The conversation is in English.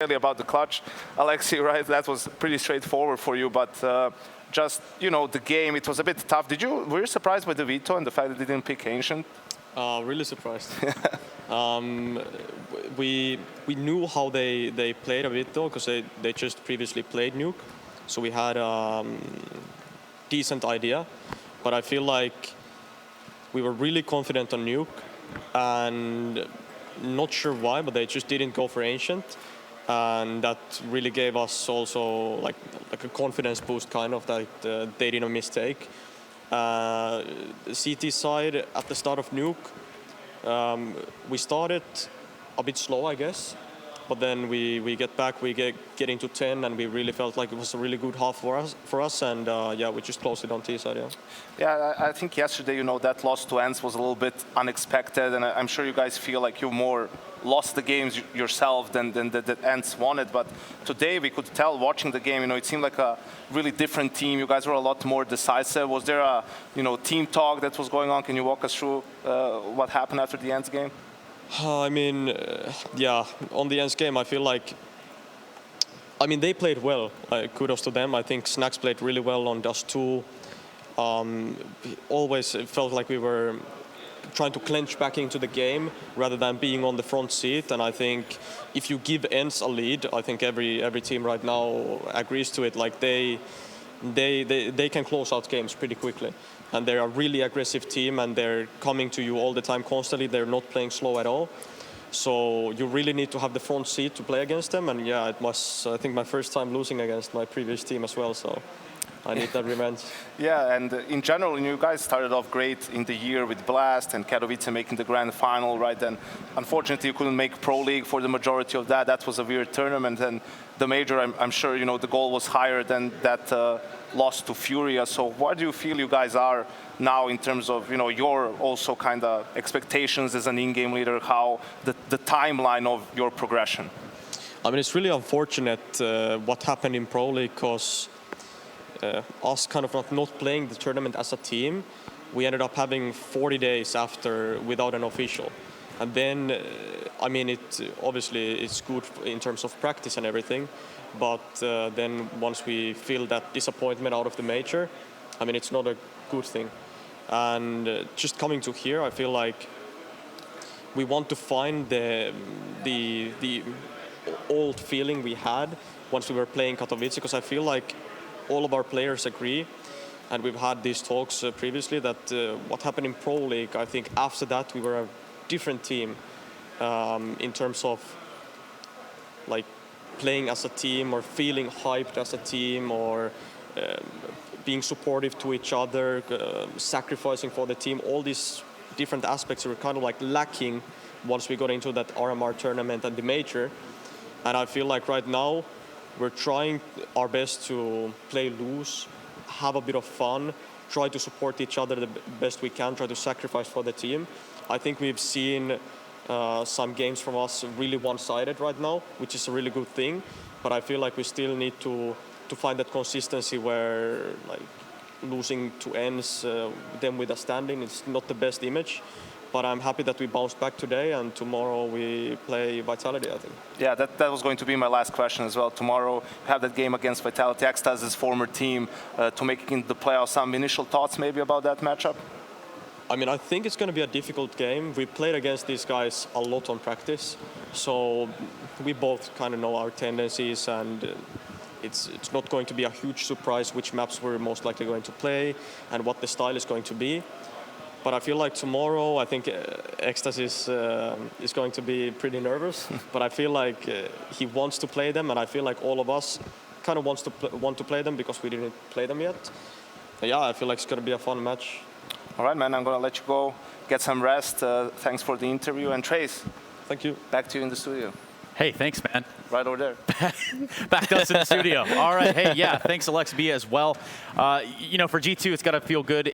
About the clutch, Alexib, right? That was pretty straightforward for you, but just the game, it was a bit tough. Were you surprised by the veto and the fact that they didn't pick Ancient? Really surprised. We knew how they played a bit though, because they just previously played Nuke, so we had a decent idea. But I feel like we were really confident on Nuke, and not sure why, but they just didn't go for Ancient. And that really gave us also like a confidence boost, kind of, that they didn't mistake. The CT side, at the start of Nuke, we started a bit slow, I guess. But then we get back, we get into 10, and we really felt like it was a really good half for us, and yeah, we just closed it on T side. Yeah, I think yesterday, that loss to ENCE was a little bit unexpected, and I'm sure you guys feel like you more lost the games yourself than the ENCE won it. But today we could tell, watching the game, it seemed like a really different team. You guys were a lot more decisive. Was there a team talk that was going on? Can you walk us through what happened after the ENCE game? I mean, yeah, on the ENCE game, I feel like, they played well. Kudos to them. I think Snacks played really well on Dust 2. Always it felt like we were trying to clench back into the game rather than being on the front seat. And I think if you give ENCE a lead, I think every team right now agrees to it. Like they can close out games pretty quickly. And they're a really aggressive team, and they're coming to you all the time constantly. They're not playing slow at all. So you really need to have the front seat to play against them. And yeah, it was, I think, my first time losing against my previous team as well. So I need that revenge. Yeah, and in general, you guys started off great in the year with Blast and Katowice making the grand final, right? And unfortunately, you couldn't make Pro League for the majority of that. That was a weird tournament. And the major, I'm sure, the goal was higher than that loss to Furia. So where do you feel you guys are now in terms of, your also kind of expectations as an in-game leader, how the timeline of your progression? It's really unfortunate what happened in Pro League, because us kind of not playing the tournament as a team, we ended up having 40 days after without an official. And then, it obviously it's good in terms of practice and everything, but then once we feel that disappointment out of the major, it's not a good thing. And just coming to here, I feel like we want to find the old feeling we had once we were playing Katowice, because I feel like all of our players agree, and we've had these talks previously, that what happened in Pro League, I think after that we were a different team in terms of like playing as a team, or feeling hyped as a team, or being supportive to each other, sacrificing for the team. All these different aspects were kind of like lacking once we got into that RMR tournament and the major. And I feel like right now we're trying our best to play loose, have a bit of fun, try to support each other the best we can, try to sacrifice for the team. I think we've seen some games from us really one-sided right now, which is a really good thing. But I feel like we still need to find that consistency where, like, losing to ENCE, them with a standing, it's not the best image. But I'm happy that we bounced back today, and tomorrow we play Vitality, I think. Yeah, that was going to be my last question as well. Tomorrow we have that game against Vitality, Extas's former team, to make it into the playoffs. Some initial thoughts maybe about that matchup? I think it's going to be a difficult game. We played against these guys a lot on practice, so we both kind of know our tendencies, and it's not going to be a huge surprise which maps we're most likely going to play and what the style is going to be. But I feel like tomorrow, I think Ecstasy is going to be pretty nervous. But I feel like he wants to play them, and I feel like all of us kind of want to play them because we didn't play them yet. But yeah, I feel like it's going to be a fun match. All right, man, I'm going to let you go, get some rest. Thanks for the interview. And Trace, thank you. Back to you in the studio. Hey, thanks, man. Right over there. Back to us in the studio. All right. Hey, yeah, thanks, Alexib, as well. For G2, it's got to feel good.